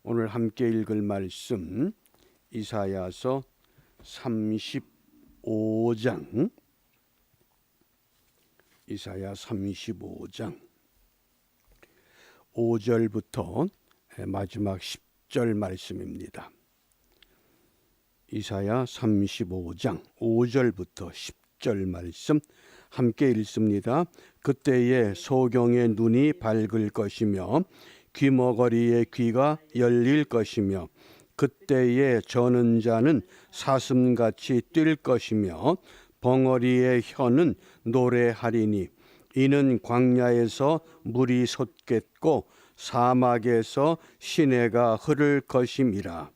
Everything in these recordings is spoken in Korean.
오늘 함께 읽을 말씀 이사야서 35장 이사야 35장 5절부터 마지막 10절 말씀입니다. 이사야 35장 5절부터 10절 말씀 함께 읽습니다. 그때에 소경의 눈이 밝을 것이며 귀머거리의 귀가 열릴 것이며 그때에 저는 자는 사슴같이 뛸 것이며 벙어리의 혀는 노래하리니 이는 광야에서 물이 솟겠고 사막에서 시내가 흐를 것임이라.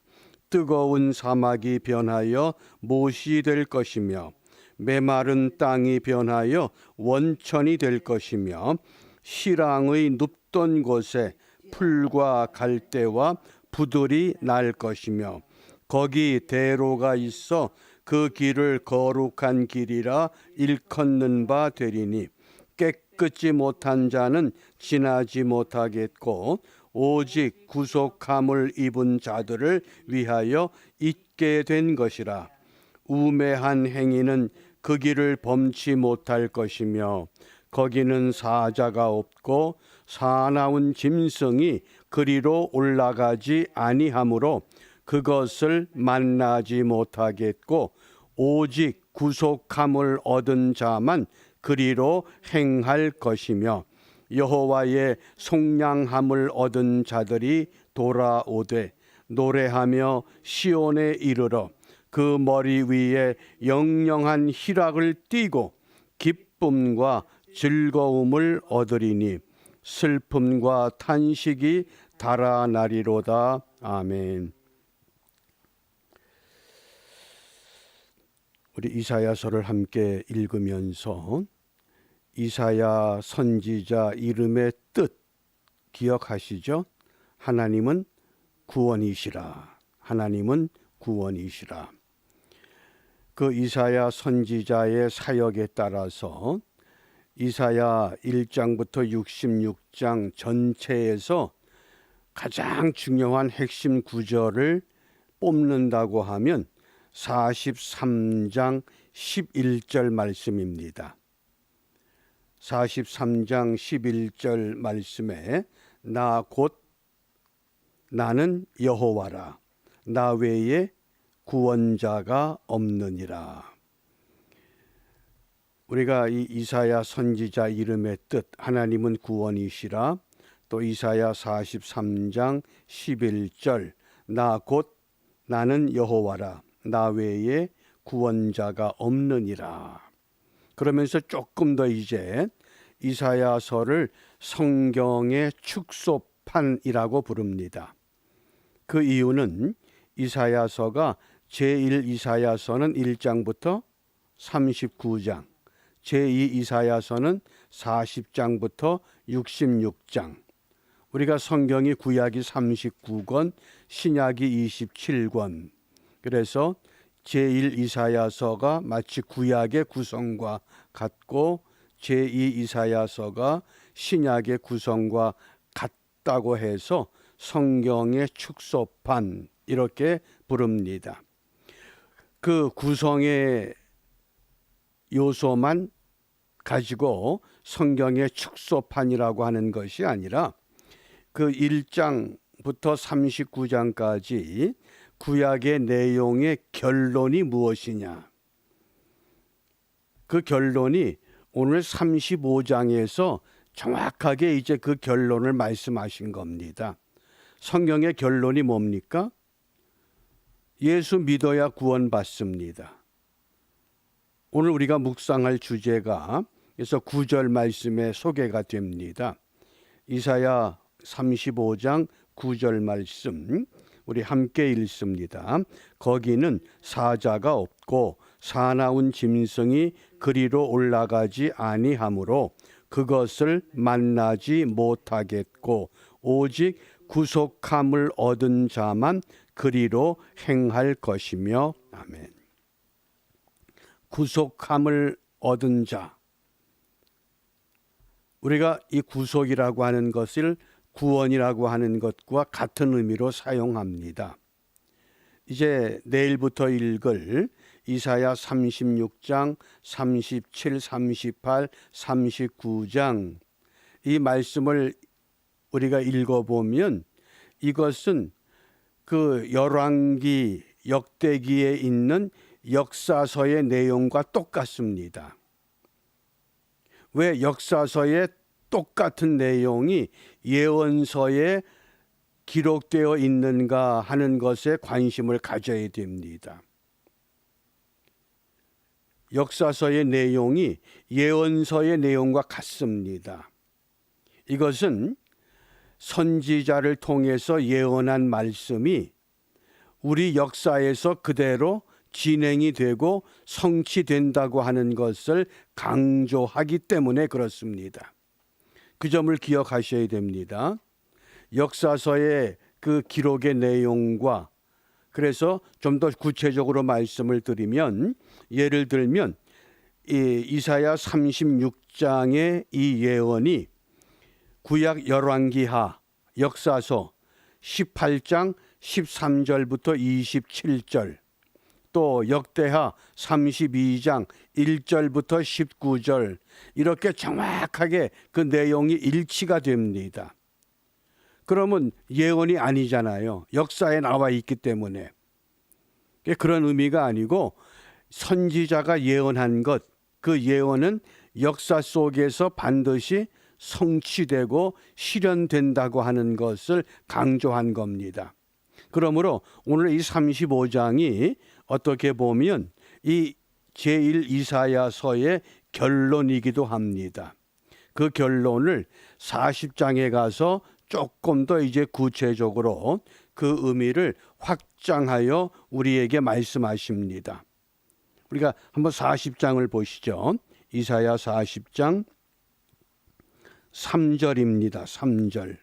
뜨거운 사막이 변하여 못이 될 것이며 메마른 땅이 변하여 원천이 될 것이며 시랑의 눕던 곳에 풀과 갈대와 부들이 날 것이며 거기 대로가 있어 그 길을 거룩한 길이라 일컫는 바 되리니 깨끗이 못한 자는 지나지 못하겠고 오직 구속함을 입은 자들을 위하여 있게 된 것이라. 우매한 행위는 그 길을 범치 못할 것이며 거기는 사자가 없고 사나운 짐승이 그리로 올라가지 아니하므로 그것을 만나지 못하겠고 오직 구속함을 얻은 자만 그리로 행할 것이며 여호와의 속량함을 얻은 자들이 돌아오되 노래하며 시온에 이르러 그 머리 위에 영영한 희락을 띠고 기쁨과 즐거움을 얻으리니 슬픔과 탄식이 달아나리로다. 아멘. 우리 이사야서를 함께 읽으면서 이사야 선지자 이름의 뜻 기억하시죠? 하나님은 구원이시라. 하나님은 구원이시라. 그 이사야 선지자의 사역에 따라서 이사야 1장부터 66장 전체에서 가장 중요한 핵심 구절을 뽑는다고 하면 43장 11절 말씀입니다. 43장 11절 말씀에 나 곧 나는 여호와라. 나 외에 구원자가 없느니라. 우리가 이 이사야 선지자 이름의 뜻 하나님은 구원이시라, 또 이사야 43장 11절 나 곧 나는 여호와라. 나 외에 구원자가 없느니라. 그러면서 조금 더 이제 이사야서를 성경의 축소판이라고 부릅니다. 그 이유는 이사야서가 제1이사야서는 1장부터 39장, 제2이사야서는 40장부터 66장, 우리가 성경이 구약이 39권, 신약이 27권, 그래서 제1이사야서가 마치 구약의 구성과 같고 제2이사야서가 신약의 구성과 같다고 해서 성경의 축소판 이렇게 부릅니다. 그 구성의 요소만 가지고 성경의 축소판이라고 하는 것이 아니라 그 1장부터 39장까지 구약의 내용의 결론이 무엇이냐. 그 결론이 오늘 35장에서 정확하게 이제 그 결론을 말씀하신 겁니다. 성경의 결론이 뭡니까? 예수 믿어야 구원받습니다. 오늘 우리가 묵상할 주제가 그래서 9절 말씀에 소개가 됩니다. 이사야 35장 9절 말씀 우리 함께 읽습니다. 거기는 사자가 없고 사나운 짐승이 그리로 올라가지 아니하므로 그것을 만나지 못하겠고 오직 구속함을 얻은 자만 그리로 행할 것이며. 아멘. 구속함을 얻은 자. 우리가 이 구속이라고 하는 것을 구원이라고 하는 것과 같은 의미로 사용합니다. 이제 내일부터 읽을 이사야 36장, 37, 38, 39장 이 말씀을 우리가 읽어보면 이것은 그 열왕기, 역대기에 있는 역사서의 내용과 똑같습니다. 왜 역사서의 똑같은 내용이 예언서에 기록되어 있는가 하는 것에 관심을 가져야 됩니다. 역사서의 내용이 예언서의 내용과 같습니다. 이것은 선지자를 통해서 예언한 말씀이 우리 역사에서 그대로 진행이 되고 성취된다고 하는 것을 강조하기 때문에 그렇습니다. 그 점을 기억하셔야 됩니다. 역사서의 그 기록의 내용과 그래서 좀 더 구체적으로 말씀을 드리면 예를 들면 이사야 36장의 이 예언이 구약 열왕기하 역사서 18장 13절부터 27절 또 역대하 32장 1절부터 19절 이렇게 정확하게 그 내용이 일치가 됩니다. 그러면 예언이 아니잖아요. 역사에 나와 있기 때문에. 그런 의미가 아니고 선지자가 예언한 것, 그 예언은 역사 속에서 반드시 성취되고 실현된다고 하는 것을 강조한 겁니다. 그러므로 오늘 이 35장이 어떻게 보면 이 제1 이사야서의 결론이기도 합니다. 그 결론을 40장에 가서 조금 더 이제 구체적으로 그 의미를 확장하여 우리에게 말씀하십니다. 우리가 한번 40장을 보시죠. 이사야 40장 3절입니다. 3절.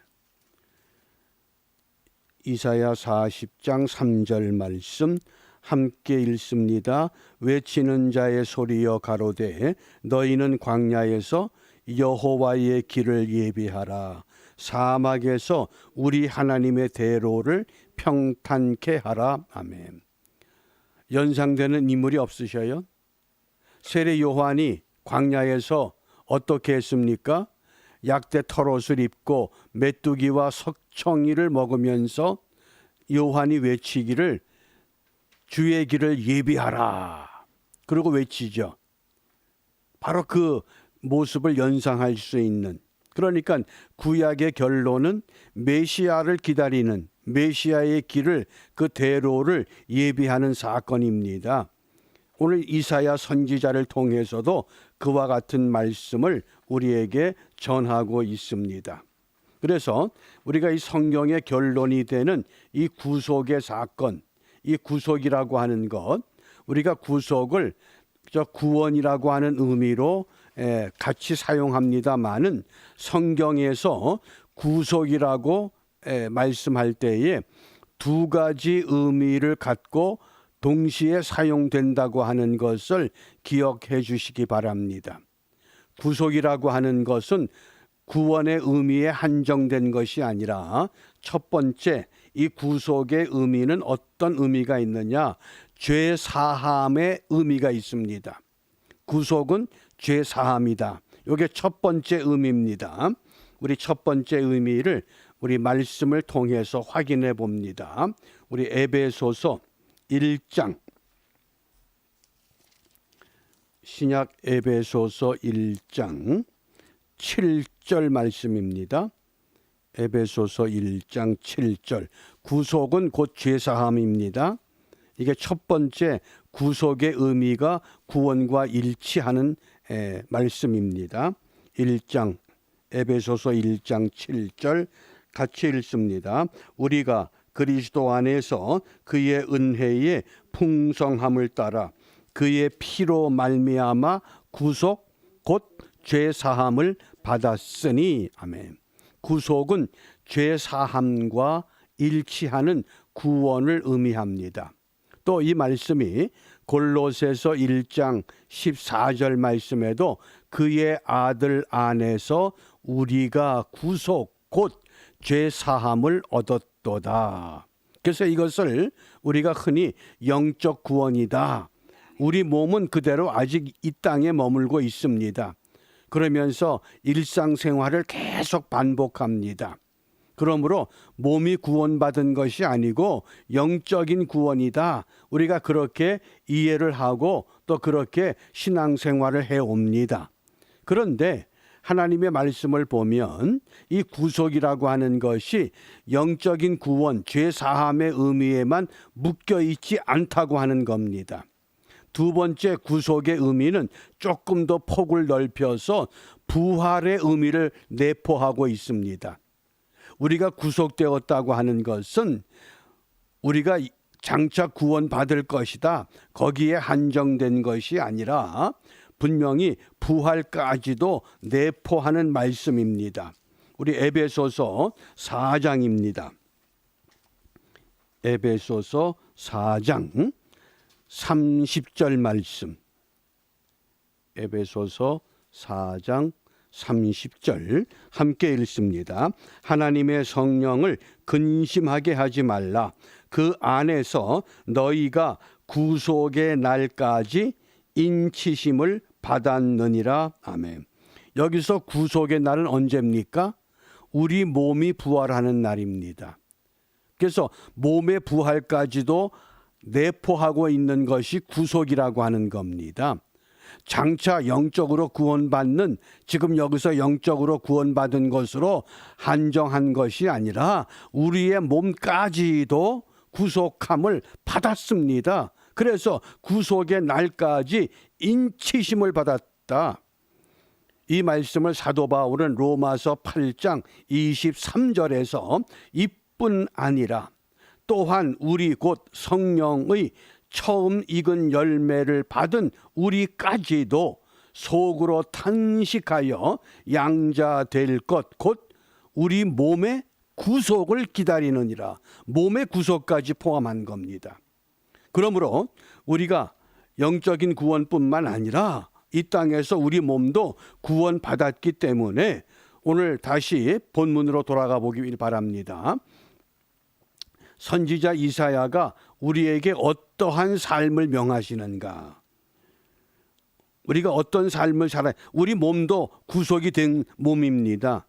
이사야 40장 3절 말씀 함께 읽습니다. 외치는 자의 소리여 가로되 너희는 광야에서 여호와의 길을 예비하라. 사막에서 우리 하나님의 대로를 평탄케 하라. 아멘. 연상되는 인물이 없으셔요? 세례 요한이 광야에서 어떻게 했습니까? 약대 털옷을 입고 메뚜기와 석청이를 먹으면서 요한이 외치기를 주의 길을 예비하라. 그러고 외치죠. 바로 그 모습을 연상할 수 있는, 그러니까 구약의 결론은 메시아를 기다리는 메시아의 길을 그 대로를 예비하는 사건입니다. 오늘 이사야 선지자를 통해서도 그와 같은 말씀을 우리에게 전하고 있습니다. 그래서 우리가 이 성경의 결론이 되는 이 구속의 사건, 이 구속이라고 하는 것, 우리가 구속을 구원이라고 하는 의미로 같이 사용합니다마는 성경에서 구속이라고 말씀할 때에 두 가지 의미를 갖고 동시에 사용된다고 하는 것을 기억해 주시기 바랍니다. 구속이라고 하는 것은 구원의 의미에 한정된 것이 아니라 첫 번째 이 구속의 의미는 어떤 의미가 있느냐? 죄 사함의 의미가 있습니다. 구속은 죄 사함이다. 이게 첫 번째 의미입니다. 우리 첫 번째 의미를 우리 말씀을 통해서 확인해 봅니다. 우리 에베소서 1장 신약 에베소서 1장 7절 말씀입니다. 에베소서 1장 7절. 구속은 곧 죄사함입니다. 이게 첫 번째 구속의 의미가 구원과 일치하는 말씀입니다. 1장 에베소서 1장 7절 같이 읽습니다. 우리가 그리스도 안에서 그의 은혜의 풍성함을 따라 그의 피로 말미암아 구속 곧 죄사함을 받았으니. 아멘. 구속은 죄사함과 일치하는 구원을 의미합니다. 또 이 말씀이 골로새서 1장 14절 말씀에도 그의 아들 안에서 우리가 구속 곧 죄 사함을 얻었도다. 그래서 이것을 우리가 흔히 영적 구원이다. 우리 몸은 그대로 아직 이 땅에 머물고 있습니다. 그러면서 일상생활을 계속 반복합니다. 그러므로 몸이 구원받은 것이 아니고 영적인 구원이다. 우리가 그렇게 이해를 하고 또 그렇게 신앙생활을 해옵니다. 그런데 하나님의 말씀을 보면 이 구속이라고 하는 것이 영적인 구원, 죄 사함의 의미에만 묶여 있지 않다고 하는 겁니다. 두 번째 구속의 의미는 조금 더 폭을 넓혀서 부활의 의미를 내포하고 있습니다. 우리가 구속되었다고 하는 것은 우리가 장차 구원받을 것이다. 거기에 한정된 것이 아니라 분명히 부활까지도 내포하는 말씀입니다. 우리 에베소서 4장입니다. 에베소서 4장 30절 말씀. 에베소서 4장 30절 함께 읽습니다. 하나님의 성령을 근심하게 하지 말라. 그 안에서 너희가 구속의 날까지 인치심을 받았느니라. 아멘. 여기서 구속의 날은 언제입니까? 우리 몸이 부활하는 날입니다. 그래서 몸의 부활까지도 내포하고 있는 것이 구속이라고 하는 겁니다. 장차 영적으로 구원받는, 지금 여기서 영적으로 구원받은 것으로 한정한 것이 아니라 우리의 몸까지도 구속함을 받았습니다. 그래서 구속의 날까지 인치심을 받았다. 이 말씀을 사도 바울은 로마서 8장 23절에서 이뿐 아니라 또한 우리 곧 성령의 처음 익은 열매를 받은 우리까지도 속으로 탄식하여 양자 될 것 곧 우리 몸의 구속을 기다리느니라. 몸의 구속까지 포함한 겁니다. 그러므로 우리가 영적인 구원뿐만 아니라 이 땅에서 우리 몸도 구원받았기 때문에 오늘 다시 본문으로 돌아가 보길 바랍니다. 선지자 이사야가 우리에게 어떠한 삶을 명하시는가? 우리가 어떤 삶을 살아야, 우리 몸도 구속이 된 몸입니다.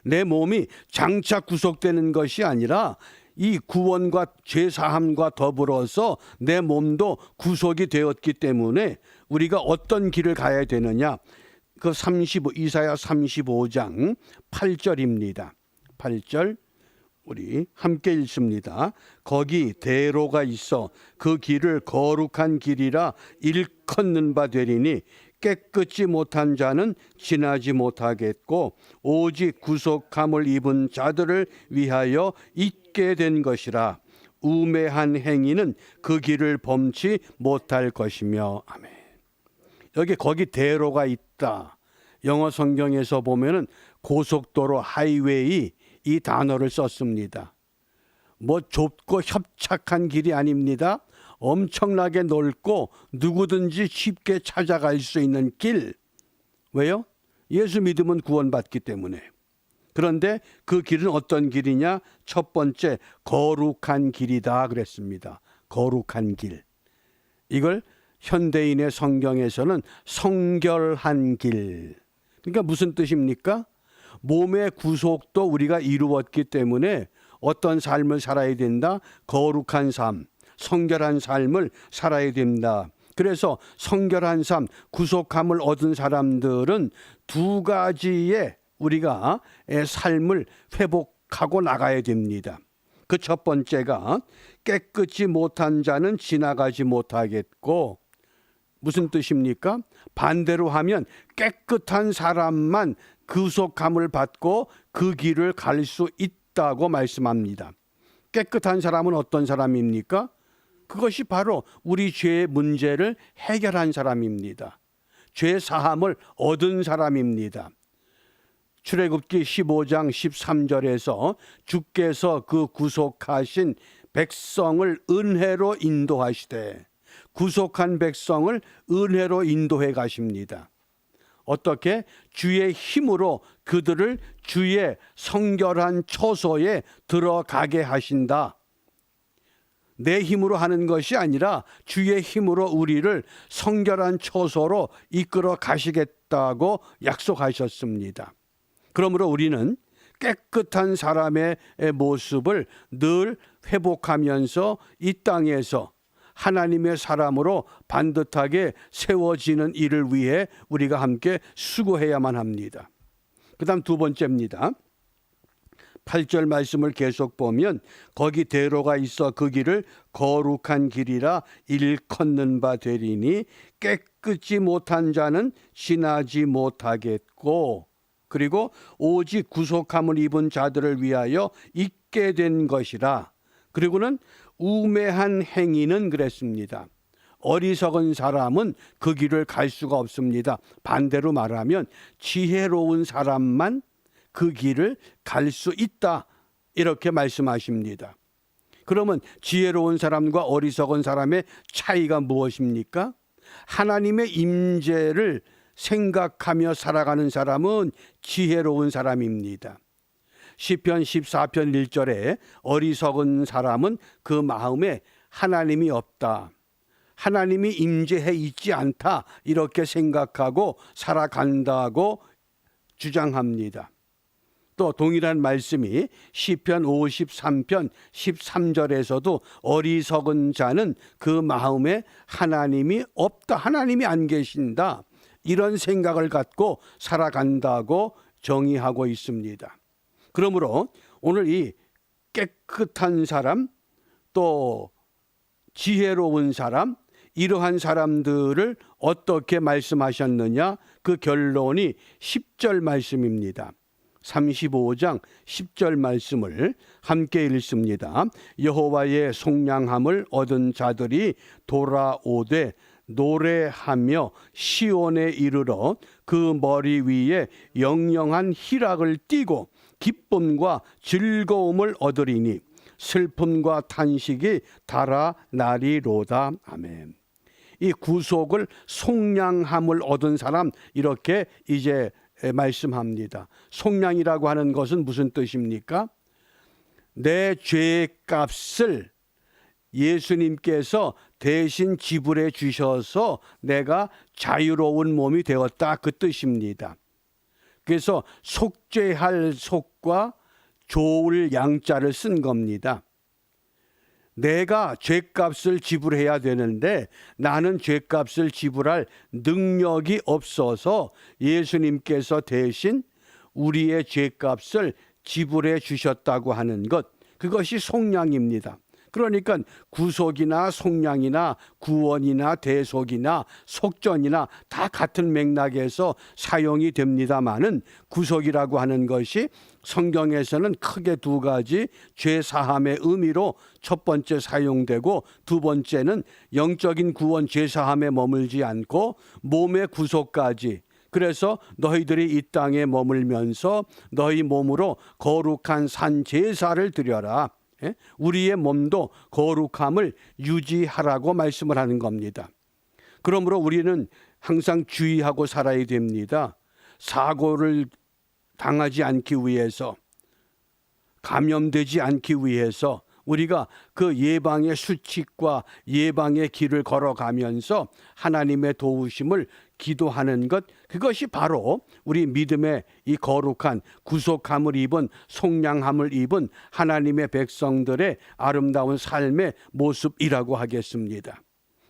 내 몸이 장차 구속되는 것이 아니라 이 구원과 죄사함과 더불어서 내 몸도 구속이 되었기 때문에 우리가 어떤 길을 가야 되느냐? 그 이사야 35장 8절입니다. 8절 우리 함께 읽습니다. 거기 대로가 있어 그 길을 거룩한 길이라 일컫는 바 되리니 깨끗지 못한 자는 지나지 못하겠고 오직 구속함을 입은 자들을 위하여 있게 된 것이라. 우매한 행위는 그 길을 범치 못할 것이며. 아멘. 여기 거기 대로가 있다. 영어 성경에서 보면은 고속도로 하이웨이 이 단어를 썼습니다. 뭐 좁고 협착한 길이 아닙니다. 엄청나게 넓고 누구든지 쉽게 찾아갈 수 있는 길. 왜요? 예수 믿으면 구원받기 때문에. 그런데 그 길은 어떤 길이냐? 첫 번째, 거룩한 길이다 그랬습니다. 거룩한 길. 이걸 현대인의 성경에서는 성결한 길. 그러니까 무슨 뜻입니까? 몸의 구속도 우리가 이루었기 때문에 어떤 삶을 살아야 된다? 거룩한 삶, 성결한 삶을 살아야 된다. 그래서 성결한 삶, 구속함을 얻은 사람들은 두 가지의 우리가 삶을 회복하고 나가야 됩니다. 그 첫 번째가 깨끗이 못한 자는 지나가지 못하겠고, 무슨 뜻입니까? 반대로 하면 깨끗한 사람만 구속함을 받고 그 길을 갈 수 있다고 말씀합니다. 깨끗한 사람은 어떤 사람입니까? 그것이 바로 우리 죄의 문제를 해결한 사람입니다. 죄 사함을 얻은 사람입니다. 출애굽기 15장 13절에서 주께서 그 구속하신 백성을 은혜로 인도하시되, 구속한 백성을 은혜로 인도해 가십니다. 어떻게 주의 힘으로 그들을 주의 성결한 처소에 들어가게 하신다. 내 힘으로 하는 것이 아니라 주의 힘으로 우리를 성결한 처소로 이끌어 가시겠다고 약속하셨습니다. 그러므로 우리는 깨끗한 사람의 모습을 늘 회복하면서 이 땅에서 하나님의 사람으로 반듯하게 세워지는 일을 위해 우리가 함께 수고해야만 합니다. 그 다음 두 번째입니다. 8절 말씀을 계속 보면 거기 대로가 있어 그 길을 거룩한 길이라 일컫는 바 되리니 깨끗이 못한 자는 지나지 못하겠고 그리고 오직 구속함을 입은 자들을 위하여 있게 된 것이라. 그리고는 우매한 행위는 그랬습니다. 어리석은 사람은 그 길을 갈 수가 없습니다. 반대로 말하면 지혜로운 사람만 그 길을 갈 수 있다. 이렇게 말씀하십니다. 그러면 지혜로운 사람과 어리석은 사람의 차이가 무엇입니까? 하나님의 임재를 생각하며 살아가는 사람은 지혜로운 사람입니다. 시편 14편 1절에 어리석은 사람은 그 마음에 하나님이 없다, 하나님이 임재해 있지 않다 이렇게 생각하고 살아간다고 주장합니다. 또 동일한 말씀이 시편 53편 13절에서도 어리석은 자는 그 마음에 하나님이 없다, 하나님이 안 계신다 이런 생각을 갖고 살아간다고 정의하고 있습니다. 그러므로 오늘 이 깨끗한 사람 또 지혜로운 사람 이러한 사람들을 어떻게 말씀하셨느냐? 그 결론이 10절 말씀입니다. 35장 10절 말씀을 함께 읽습니다. 여호와의 속량함을 얻은 자들이 돌아오되 노래하며 시온에 이르러 그 머리 위에 영영한 희락을 띠고 기쁨과 즐거움을 얻으리니 슬픔과 탄식이 달아나리로다. 아멘. 이 구속을 속량함을 얻은 사람 이렇게 이제 말씀합니다. 속량이라고 하는 것은 무슨 뜻입니까? 내 죄값을 예수님께서 대신 지불해 주셔서 내가 자유로운 몸이 되었다 그 뜻입니다. 그래서 속죄할 속과 좋을 양자를 쓴 겁니다. 내가 죄값을 지불해야 되는데 나는 죄값을 지불할 능력이 없어서 예수님께서 대신 우리의 죄값을 지불해 주셨다고 하는 것, 그것이 속량입니다. 그러니까 구속이나 속량이나 구원이나 대속이나 속전이나 다 같은 맥락에서 사용이 됩니다마는 구속이라고 하는 것이 성경에서는 크게 두 가지 죄 사함의 의미로 첫 번째 사용되고 두 번째는 영적인 구원 죄 사함에 머물지 않고 몸의 구속까지. 그래서 너희들이 이 땅에 머물면서 너희 몸으로 거룩한 산 제사를 드려라. 우리의 몸도 거룩함을 유지하라고 말씀을 하는 겁니다. 그러므로 우리는 항상 주의하고 살아야 됩니다. 사고를 당하지 않기 위해서, 감염되지 않기 위해서 우리가 그 예방의 수칙과 예방의 길을 걸어가면서 하나님의 도우심을 기도하는 것, 그것이 바로 우리 믿음의 이 거룩한 구속함을 입은 속량함을 입은 하나님의 백성들의 아름다운 삶의 모습이라고 하겠습니다.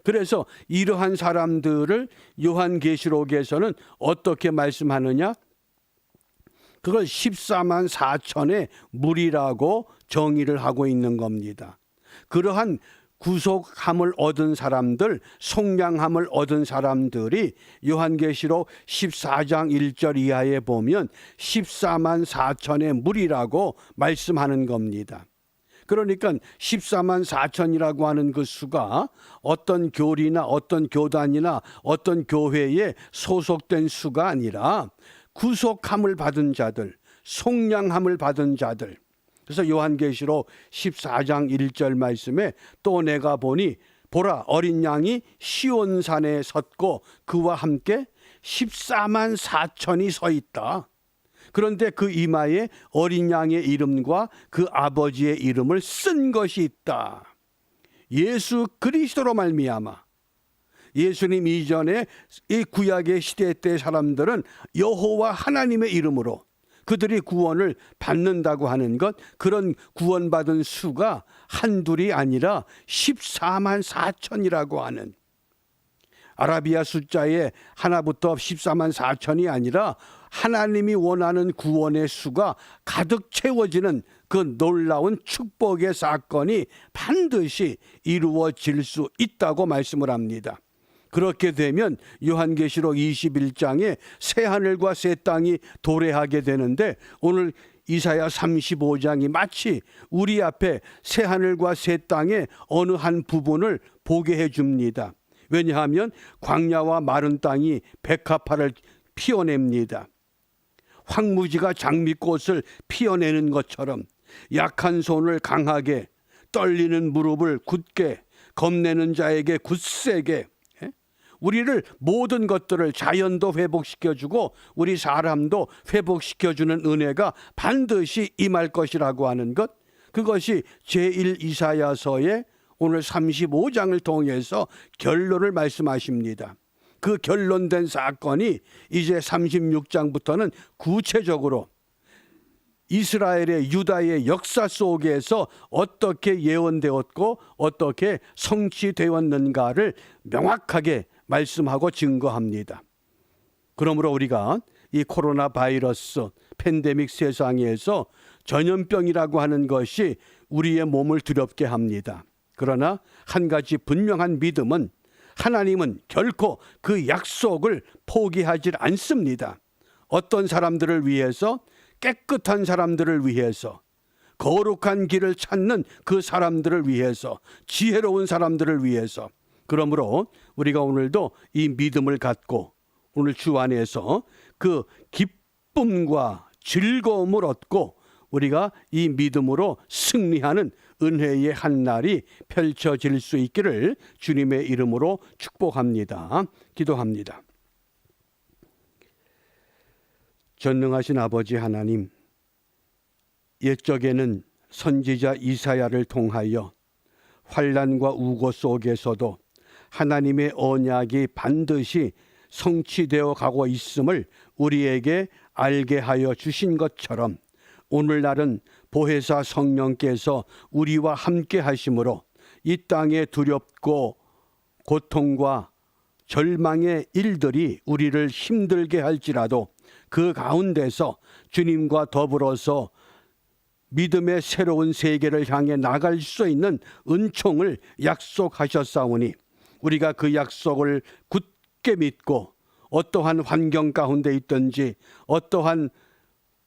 그래서 이러한 사람들을 요한계시록에서는 어떻게 말씀하느냐? 그걸 14만 4천의 무리라고 정의를 하고 있는 겁니다. 그러한 구속함을 얻은 사람들, 속량함을 얻은 사람들이 요한계시록 14장 1절 이하에 보면 14만 4천의 무리라고 말씀하는 겁니다. 그러니까 14만 4천이라고 하는 그 수가 어떤 교리나 어떤 교단이나 어떤 교회에 소속된 수가 아니라 구속함을 받은 자들, 속량함을 받은 자들. 그래서 요한계시록 14장 1절 말씀에 또 내가 보니 보라 어린 양이 시온산에 섰고 그와 함께 14만 4천이 서 있다. 그런데 그 이마에 어린 양의 이름과 그 아버지의 이름을 쓴 것이 있다. 예수 그리스도로 말미암아. 예수님 이전에 이 구약의 시대 때 사람들은 여호와 하나님의 이름으로 그들이 구원을 받는다고 하는 것, 그런 구원받은 수가 한둘이 아니라 14만 4천이라고 하는, 아라비아 숫자에 하나부터 14만 4천이 아니라 하나님이 원하는 구원의 수가 가득 채워지는 그 놀라운 축복의 사건이 반드시 이루어질 수 있다고 말씀을 합니다. 그렇게 되면 요한계시록 21장에 새하늘과 새 땅이 도래하게 되는데, 오늘 이사야 35장이 마치 우리 앞에 새하늘과 새 땅의 어느 한 부분을 보게 해줍니다. 왜냐하면 광야와 마른 땅이 백합화를 피워냅니다. 황무지가 장미꽃을 피워내는 것처럼 약한 손을 강하게, 떨리는 무릎을 굳게, 겁내는 자에게 굳세게, 우리를 모든 것들을, 자연도 회복시켜주고 우리 사람도 회복시켜주는 은혜가 반드시 임할 것이라고 하는 것, 그것이 제1이사야서의 오늘 35장을 통해서 결론을 말씀하십니다. 그 결론된 사건이 이제 36장부터는 구체적으로 이스라엘의, 유다의 역사 속에서 어떻게 예언되었고 어떻게 성취되었는가를 명확하게 말씀하고 증거합니다. 그러므로 우리가 이 코로나 바이러스 팬데믹 세상에서 전염병이라고 하는 것이 우리의 몸을 두렵게 합니다. 그러나 한 가지 분명한 믿음은, 하나님은 결코 그 약속을 포기하지 않습니다. 어떤 사람들을 위해서, 깨끗한 사람들을 위해서, 거룩한 길을 찾는 그 사람들을 위해서, 지혜로운 사람들을 위해서. 그러므로 우리가 오늘도 이 믿음을 갖고 오늘 주 안에서 그 기쁨과 즐거움을 얻고 우리가 이 믿음으로 승리하는 은혜의 한 날이 펼쳐질 수 있기를 주님의 이름으로 축복합니다. 기도합니다. 전능하신 아버지 하나님, 옛적에는 선지자 이사야를 통하여 환난과 우고 속에서도 하나님의 언약이 반드시 성취되어 가고 있음을 우리에게 알게 하여 주신 것처럼, 오늘날은 보혜사 성령께서 우리와 함께 하심으로 이 땅에 두렵고 고통과 절망의 일들이 우리를 힘들게 할지라도 그 가운데서 주님과 더불어서 믿음의 새로운 세계를 향해 나갈 수 있는 은총을 약속하셨사오니, 우리가 그 약속을 굳게 믿고 어떠한 환경 가운데 있든지, 어떠한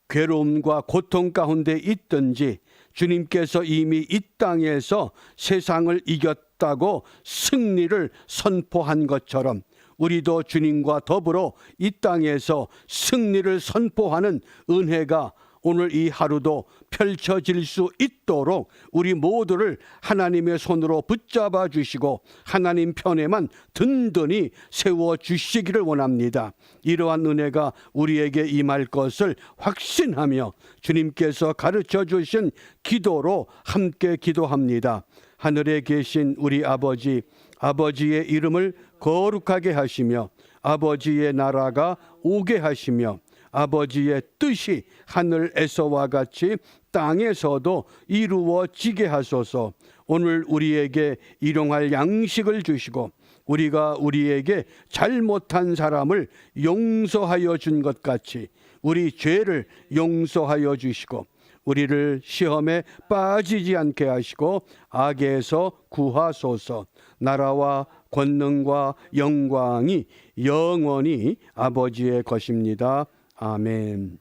괴로움과 고통 가운데 있든지, 주님께서 이미 이 땅에서 세상을 이겼다고 승리를 선포한 것처럼 우리도 주님과 더불어 이 땅에서 승리를 선포하는 은혜가 오늘 이 하루도 펼쳐질 수 있도록 우리 모두를 하나님의 손으로 붙잡아 주시고 하나님 편에만 든든히 세워 주시기를 원합니다. 이러한 은혜가 우리에게 임할 것을 확신하며 주님께서 가르쳐 주신 기도로 함께 기도합니다. 하늘에 계신 우리 아버지, 아버지의 이름을 거룩하게 하시며 아버지의 나라가 오게 하시며 아버지의 뜻이 하늘에서와 같이 땅에서도 이루어지게 하소서. 오늘 우리에게 일용할 양식을 주시고 우리가 우리에게 잘못한 사람을 용서하여 준 것 같이 우리 죄를 용서하여 주시고 우리를 시험에 빠지지 않게 하시고 악에서 구하소서. 나라와 권능과 영광이 영원히 아버지의 것입니다. 아멘.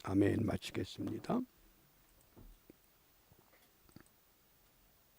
아멘. 마치겠습니다.